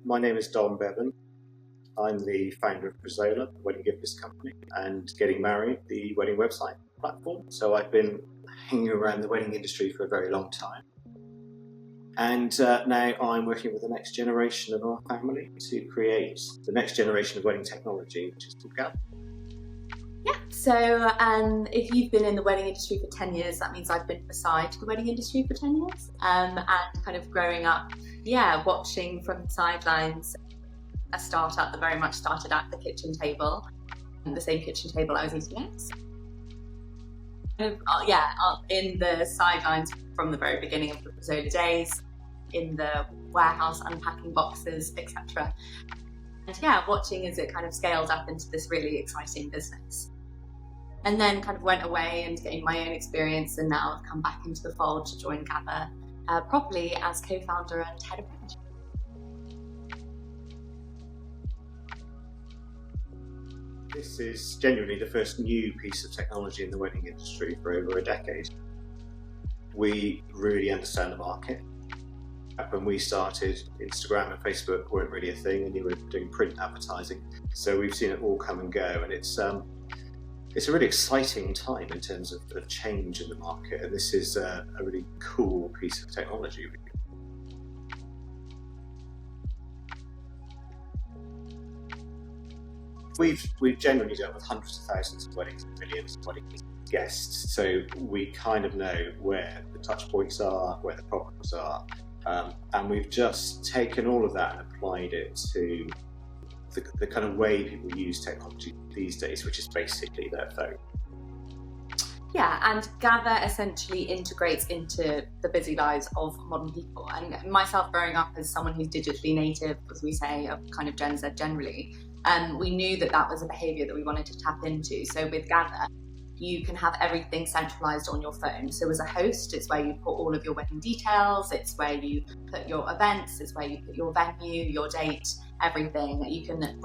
My name is Don Bevan. I'm the founder of Brizola, the wedding gift list company, and Getting Married, the wedding website platform. So I've been hanging around the wedding industry for a very long time. And now I'm working with the next generation of our family to create the next generation of wedding technology, which is called Gather. Yeah, so if you've been in the wedding industry for 10 years, that means I've been beside the wedding industry for 10 years. And kind of growing up, watching from the sidelines a startup that very much started at the kitchen table, the same kitchen table I was eating at. In the sidelines from the very beginning of the Brizola days, in the warehouse unpacking boxes, etc. And watching as it kind of scaled up into this really exciting business. And then kind of went away and gained my own experience, and now I've come back into the fold to join Gather properly as co-founder and head of management. This is genuinely the first new piece of technology in the wedding industry for over a decade. We really understand the market. When we started, Instagram and Facebook weren't really a thing, and you were doing print advertising. So we've seen it all come and go, and it's a really exciting time in terms of change in the market, and this is a really cool piece of technology. We've generally dealt with hundreds of thousands of weddings and millions of wedding guests, so we kind of know where the touch points are, where the problems are. And we've just taken all of that and applied it to the kind of way people use technology these days, which is basically their phone. Yeah, and Gather essentially integrates into the busy lives of modern people. And myself, growing up as someone who's digitally native, as we say, of kind of Gen Z generally, we knew that was a behaviour that we wanted to tap into. So with Gather, you can have everything centralized on your phone. So as a host, it's where you put all of your wedding details, it's where you put your events, it's where you put your venue, your date, everything. You can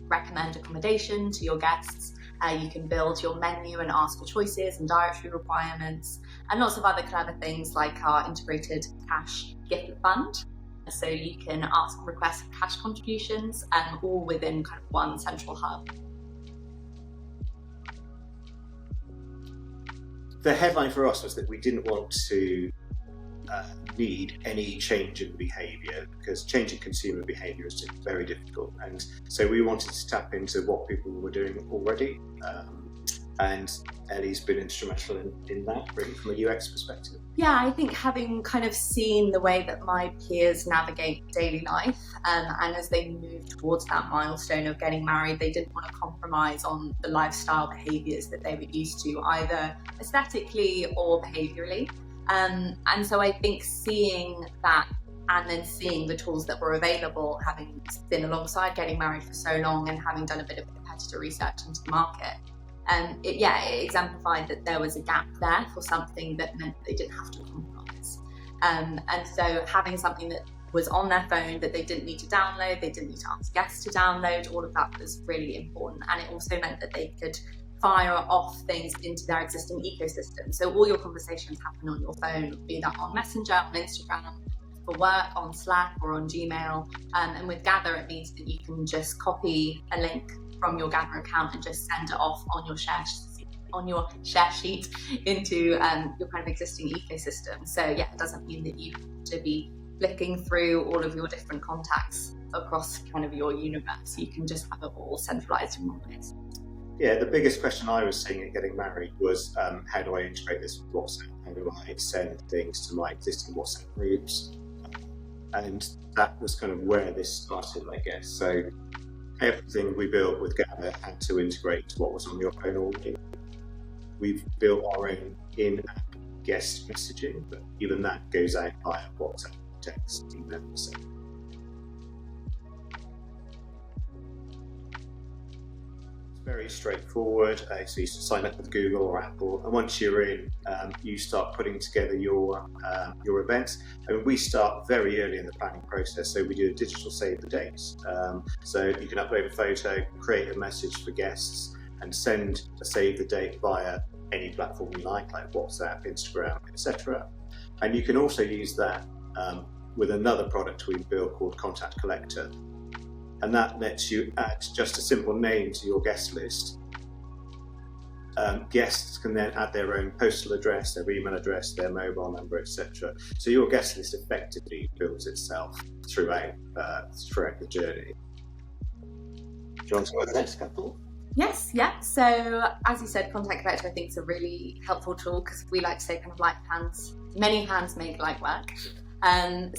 recommend accommodation to your guests. You can build your menu and ask for choices and dietary requirements, and lots of other clever things like our integrated cash gift fund. So you can ask and request cash contributions, all within kind of one central hub. The headline for us was that we didn't want to need any change in behaviour, because changing consumer behaviour is just very difficult, and so we wanted to tap into what people were doing already, and Ellie's been instrumental in that, really, from a UX perspective. Yeah, I think having kind of seen the way that my peers navigate daily life, and as they move towards that milestone of getting married, they didn't want to compromise on the lifestyle behaviours that they were used to, either aesthetically or behaviourally. And so I think seeing that, and then seeing the tools that were available, having been alongside Getting Married for so long and having done a bit of competitor research into the market, it exemplified that there was a gap there for something that meant they didn't have to compromise. And so having something that was on their phone that they didn't need to download, they didn't need to ask guests to download, all of that was really important. And it also meant that they could fire off things into their existing ecosystem. So all your conversations happen on your phone, be that on Messenger, on Instagram, for work, on Slack or on Gmail. And with Gather, it means that you can just copy a link from your Gather account and just send it off on your share sheet into your kind of existing ecosystem. So it doesn't mean that you have to be flicking through all of your different contacts across kind of your universe. You can just have it all centralized in one place. Yeah, the biggest question I was seeing at Getting Married was how do I integrate this with WhatsApp? How do I send things to my existing WhatsApp groups? And that was kind of where this started, I guess. So everything we built with Gather had to integrate to what was on your phone already. We've built our own in-app guest messaging, but even that goes out via WhatsApp, text, email, etc. Very straightforward. So you sign up with Google or Apple, and once you're in, you start putting together your events. And we start very early in the planning process. So we do a digital save the dates. So you can upload a photo, create a message for guests, and send a save the date via any platform you like WhatsApp, Instagram, etc. And you can also use that with another product we've built called Contact Collector, and that lets you add just a simple name to your guest list. Guests can then add their own postal address, their email address, their mobile number, etc. So your guest list effectively builds itself throughout the journey. Do you want to go to the next couple? Yes, yeah. So as you said, Contact Collector I think is a really helpful tool because we like to say kind of light hands, many hands make light work.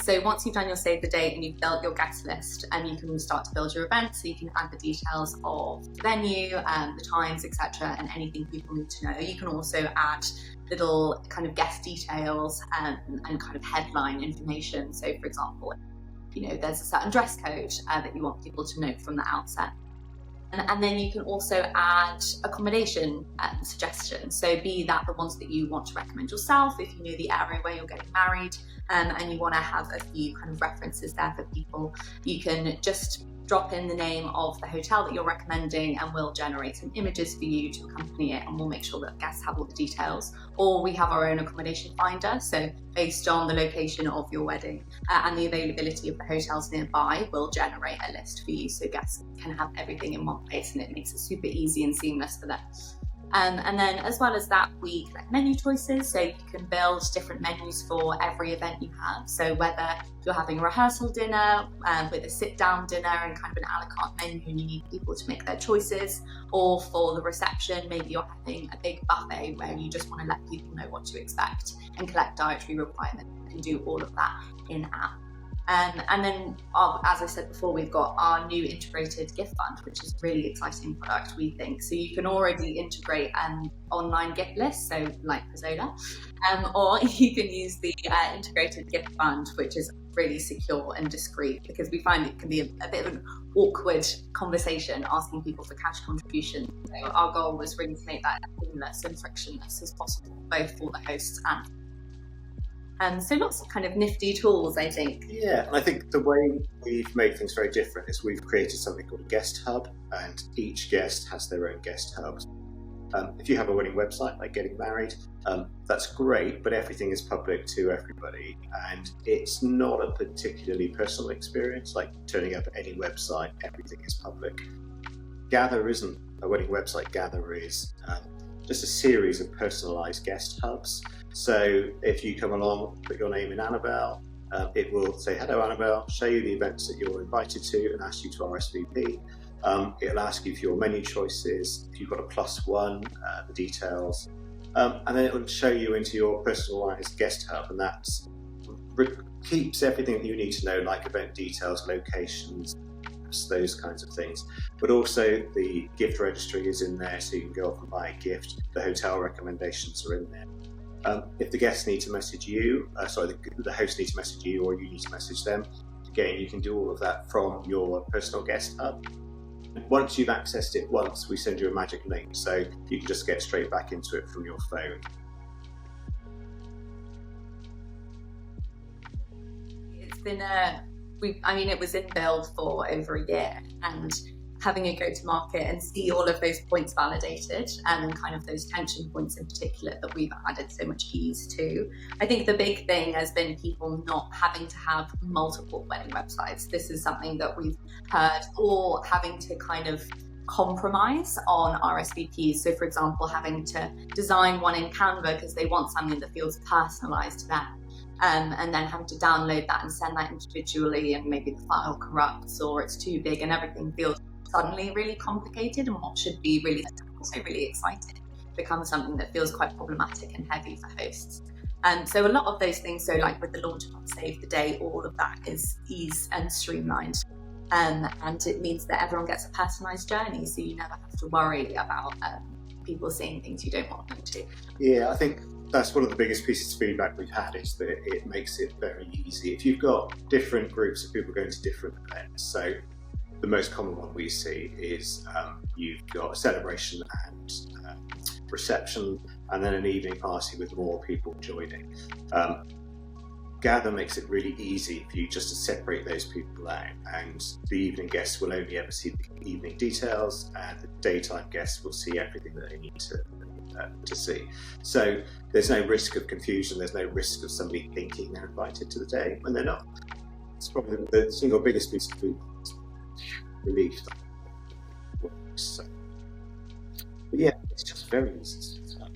So once you've done your save the date and you've built your guest list, and you can start to build your event, so you can add the details of the venue, the times, etc., and anything people need to know. You can also add little kind of guest details and kind of headline information. So for example, there's a certain dress code that you want people to know from the outset. And then you can also add accommodation suggestions. So be that the ones that you want to recommend yourself, if you know the area where you're getting married, and you want to have a few kind of references there for people, you can just drop in the name of the hotel that you're recommending, and we'll generate some images for you to accompany it, and we'll make sure that guests have all the details. Or we have our own accommodation finder, so based on the location of your wedding and the availability of the hotels nearby, we'll generate a list for you so guests can have everything in one place, and it makes it super easy and seamless for them. And then as well as that, we collect menu choices, so you can build different menus for every event you have. So whether you're having a rehearsal dinner with a sit-down dinner and kind of an a la carte menu, and you need people to make their choices, or for the reception, maybe you're having a big buffet where you just want to let people know what to expect and collect dietary requirements. You can do all of that in-app. And then, as I said before, we've got our new integrated gift fund, which is a really exciting product, we think. So you can already integrate an online gift list, so like Pazola, or you can use the integrated gift fund, which is really secure and discreet, because we find it can be a bit of an awkward conversation asking people for cash contributions. So our goal was really to make that as seamless and frictionless as possible, both for the hosts and so lots of kind of nifty tools, I think. Yeah, and I think the way we've made things very different is we've created something called a guest hub, and each guest has their own guest hubs. If you have a wedding website like Getting Married, that's great, but everything is public to everybody, and it's not a particularly personal experience. Like turning up at any website, everything is public. Gather isn't a wedding website. Gather is just a series of personalised guest hubs. So if you come along, put your name in Annabelle, it will say, hello Annabelle, show you the events that you're invited to and ask you to RSVP. It'll ask you for your menu choices, if you've got a +1, the details, and then it will show you into your personalised guest hub, and that keeps everything that you need to know, like event details, locations, those kinds of things. But also the gift registry is in there, so you can go off and buy a gift. The hotel recommendations are in there. If the guests need to message you, the hosts need to message you, or you need to message them, again, you can do all of that from your personal guest hub. Once you've accessed it once, we send you a magic link, so you can just get straight back into it from your phone. It's been it was in build for over a year, and having it go to market and see all of those points validated, and kind of those tension points in particular that we've added so much ease to. I think the big thing has been people not having to have multiple wedding websites. This is something that we've heard, or having to kind of compromise on RSVPs. So for example, having to design one in Canva because they want something that feels personalized to them. And then having to download that and send that individually, and maybe the file corrupts or it's too big and everything feels suddenly really complicated, and what should be really also really exciting becomes something that feels quite problematic and heavy for hosts. And so a lot of those things, so like with the launch of Save the Day, all of that is eased and streamlined. And it means that everyone gets a personalised journey, so you never have to worry about people seeing things you don't want them to. Yeah, I think that's one of the biggest pieces of feedback we've had, is that it makes it very easy. If you've got different groups of people going to different events, so the most common one we see is you've got a celebration and reception, and then an evening party with more people joining. Gather makes it really easy for you just to separate those people out, and the evening guests will only ever see the evening details, and the daytime guests will see everything that they need to see. So there's no risk of confusion, there's no risk of somebody thinking they're invited to the day when they're not. It's probably the single biggest piece of feedback. relief that it works. So, but yeah, it's just very easy to set up.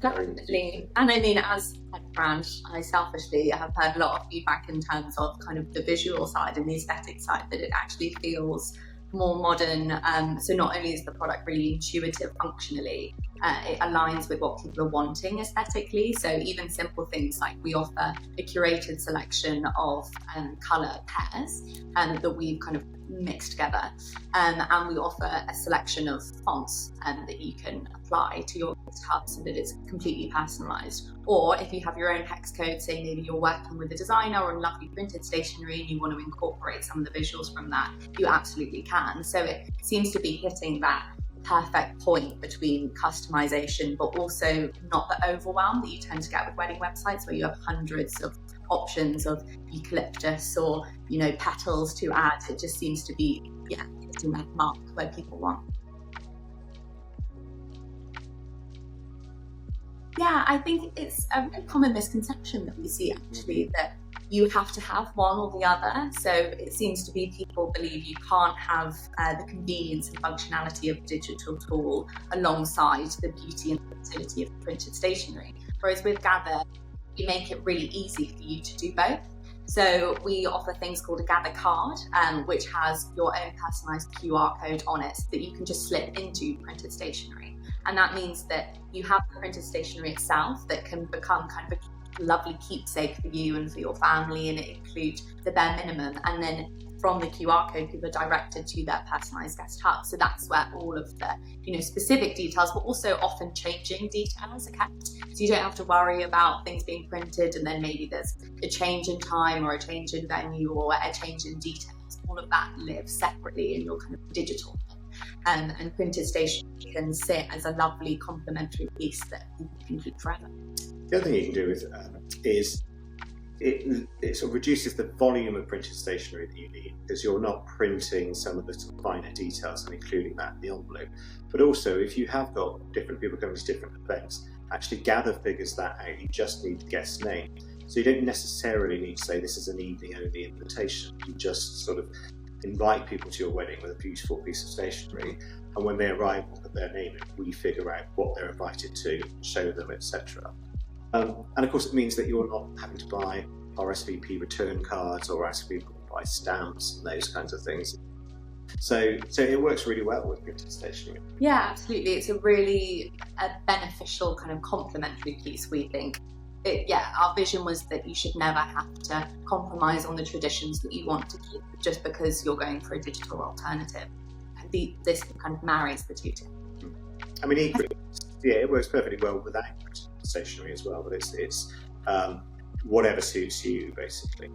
Definitely. And I mean, as a brand, I selfishly have heard a lot of feedback in terms of kind of the visual side and the aesthetic side, that it actually feels more modern. So not only is the product really intuitive functionally, it aligns with what people are wanting aesthetically. So even simple things like we offer a curated selection of colour pairs that we've kind of mixed together, and we offer a selection of fonts that you can apply to your hub so that it's completely personalised. Or if you have your own hex code, say maybe you're working with a designer on lovely printed stationery and you want to incorporate some of the visuals from that, you absolutely can. So it seems to be hitting that perfect point between customization but also not the overwhelm that you tend to get with wedding websites, where you have hundreds of options of eucalyptus or, you know, petals to add. It just seems to be hitting that mark where people want. Yeah, I think it's a very common misconception that we see actually, that you have to have one or the other. So it seems to be people believe you can't have the convenience and functionality of a digital tool alongside the beauty and utility of printed stationery. Whereas with Gather, we make it really easy for you to do both. So we offer things called a Gather card, which has your own personalised QR code on it that you can just slip into printed stationery. And that means that you have the printed stationery itself that can become kind of a lovely keepsake for you and for your family, and it includes the bare minimum. And then from the QR code, people are directed to their personalised guest hub. So that's where all of the, you know, specific details, but also often changing details are kept. So you don't have to worry about things being printed and then maybe there's a change in time or a change in venue or a change in details. All of that lives separately in your kind of digital. And printed stationery can sit as a lovely complementary piece that you can keep forever. The other thing you can do with is it sort of reduces the volume of printed stationery that you need, because you're not printing some of the sort of finer details and including that in the envelope. But also, if you have got different people coming to different events, actually Gather figures that out. You just need the guest's name. So you don't necessarily need to say this is an evening only invitation. You just sort of invite people to your wedding with a beautiful piece of stationery, and when they arrive and put their name in, we figure out what they're invited to, show them, etc. And of course it means that you're not having to buy RSVP return cards or ask people to buy stamps and those kinds of things. So it works really well with printed stationery. Yeah, absolutely. It's a really beneficial kind of complementary piece, we think. Our vision was that you should never have to compromise on the traditions that you want to keep just because you're going for a digital alternative. This kind of marries the two together. I mean, equally, it works perfectly well without stationery as well, but it's whatever suits you, basically.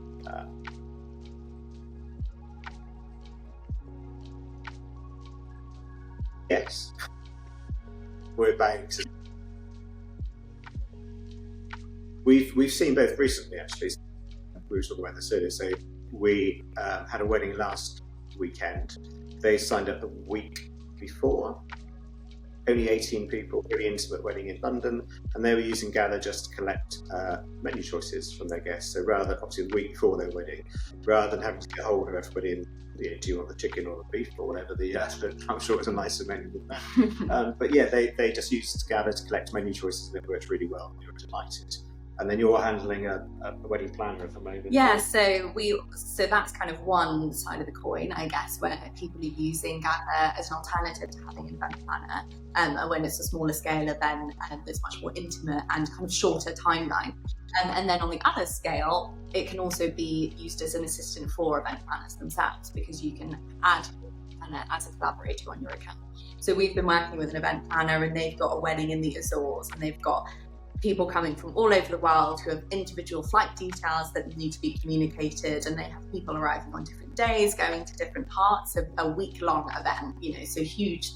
Yes, we're banks. We've seen both recently, actually. We were talking about this earlier. So we had a wedding last weekend. They signed up the week before. Only 18 people, really intimate wedding in London, and they were using Gather just to collect menu choices from their guests. So rather than, obviously the week before their wedding, rather than having to get hold of everybody and, you know, do you want the chicken or the beef or whatever, I'm sure it was a nicer menu than that. But yeah, they just used Gather to collect menu choices, and it worked really well. They were delighted. And then you're handling a wedding planner at the moment. Yeah, so that's kind of one side of the coin, I guess, where people are using Gather as an alternative to having an event planner. And when it's a smaller scale event, there's much more intimate and kind of shorter timeline. And then on the other scale, it can also be used as an assistant for event planners themselves, because you can add planner as a collaborator on your account. So we've been working with an event planner, and they've got a wedding in the Azores, and they've got people coming from all over the world who have individual flight details that need to be communicated, and they have people arriving on different days, going to different parts of a week-long event, you know, so huge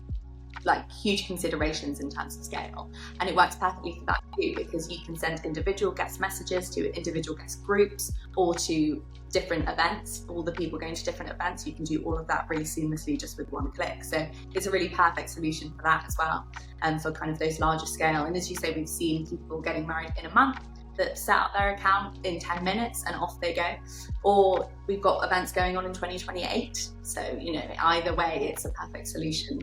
considerations in terms of scale. And it works perfectly for that too, because you can send individual guest messages to individual guest groups or to different events, all the people going to different events. You can do all of that really seamlessly just with one click. So it's a really perfect solution for that as well, and for kind of those larger scale. And as you say, we've seen people getting married in a month, that set up their account in 10 minutes and off they go. Or we've got events going on in 2028. So, either way, it's a perfect solution.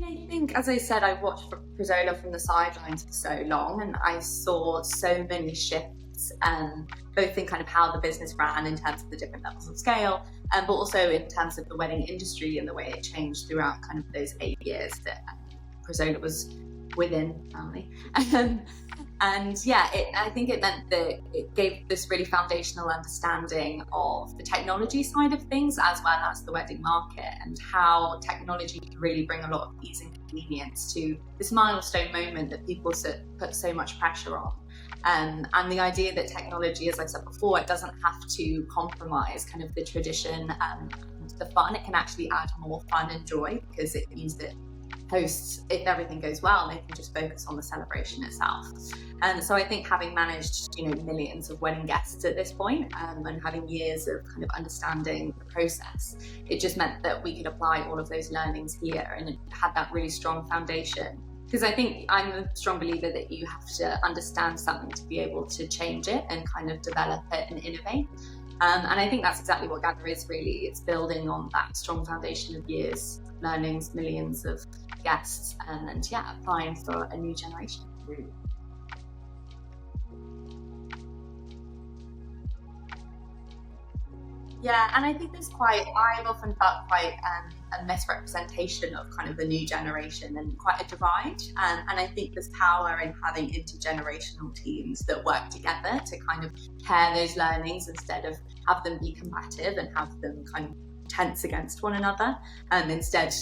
I think, as I said, I watched Prisola from the sidelines for so long, and I saw so many shifts, both in kind of how the business ran in terms of the different levels of scale, but also in terms of the wedding industry and the way it changed throughout kind of those 8 years that Prisola was within family. I think it meant that it gave this really foundational understanding of the technology side of things, as well as the wedding market, and how technology can really bring a lot of ease and convenience to this milestone moment that people put so much pressure on. And the idea that technology, as I said before, it doesn't have to compromise kind of the tradition and the fun. It can actually add more fun and joy, because it means that hosts, if everything goes well, they can just focus on the celebration itself. And so I think, having managed millions of wedding guests at this point, and having years of kind of understanding the process, it just meant that we could apply all of those learnings here and had that really strong foundation. Because I think I'm a strong believer that you have to understand something to be able to change it and kind of develop it and innovate. And I think that's exactly what Gather is really. It's building on that strong foundation of years, learnings, millions of guests, and applying for a new generation. Yeah, and I think I've often felt quite a misrepresentation of kind of the new generation, and quite a divide. And I think there's power in having intergenerational teams that work together to kind of pair those learnings, instead of have them be combative and have them kind of tense against one another. And instead,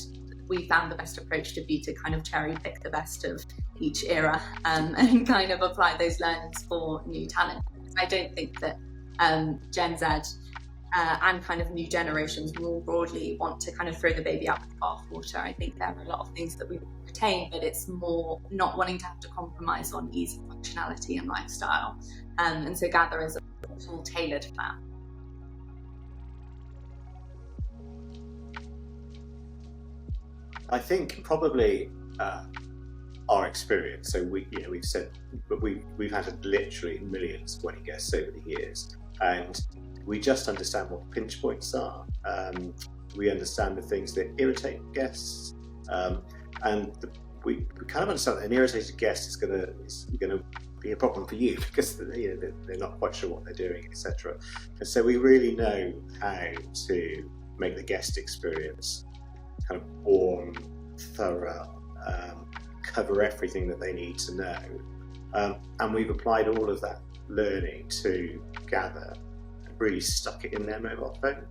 we found the best approach to be to kind of cherry pick the best of each era, and kind of apply those learnings for new talent. I don't think that Gen Z and kind of new generations more broadly want to kind of throw the baby out with the bathwater. I think there are a lot of things that we retain, but it's more not wanting to have to compromise on ease and functionality and lifestyle. And so Gather is all tailored for that. I think probably our experience. So we've said, but we've had literally millions of wedding guests over the years, and we just understand what the pinch points are. We understand the things that irritate guests, and we kind of understand that an irritated guest is going to be a problem for you, because they're not quite sure what they're doing, etc. And so we really know how to make the guest experience kind of warm, thorough, cover everything that they need to know, and we've applied all of that learning to Gather, really stuck it in their mobile phone,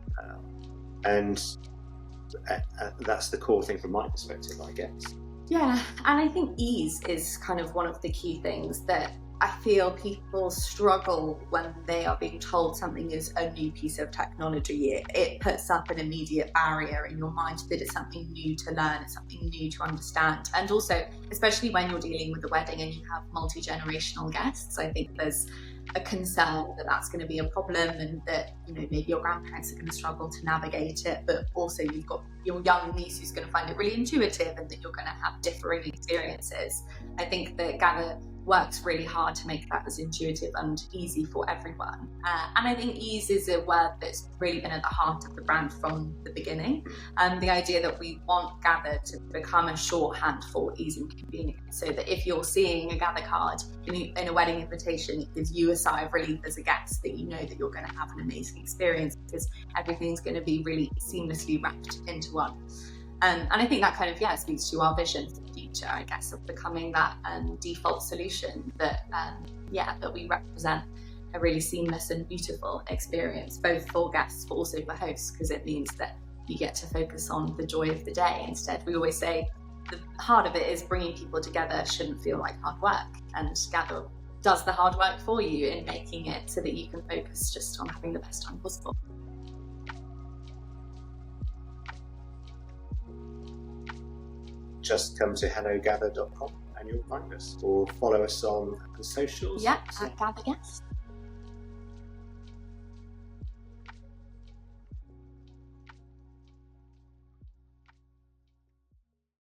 and that's the core thing from my perspective, I guess. Yeah, and I think ease is kind of one of the key things that I feel people struggle when they are being told something is a new piece of technology. It puts up an immediate barrier in your mind that it's something new to learn, it's something new to understand. And also, especially when you're dealing with a wedding and you have multi-generational guests, I think there's a concern that that's going to be a problem, and that maybe your grandparents are going to struggle to navigate it, but also you've got your young niece who's going to find it really intuitive, and that you're going to have differing experiences. I think that Gather works really hard to make that as intuitive and easy for everyone. And I think ease is a word that's really been at the heart of the brand from the beginning. The idea that we want Gather to become a shorthand for ease and convenience, so that if you're seeing a Gather card in a wedding invitation, it gives you a sigh of relief as a guest, that you know that you're going to have an amazing experience, because everything's going to be really seamlessly wrapped into one. And I think that kind of speaks to our vision for the future, I guess, of becoming that default solution that we represent a really seamless and beautiful experience, both for guests but also for hosts, because it means that you get to focus on the joy of the day instead. We always say the heart of it is bringing people together shouldn't feel like hard work, and Gather does the hard work for you in making it so that you can focus just on having the best time possible. Just come to hellogather.com and you'll find us, or follow us on the socials. Yeah, at Gather Guest.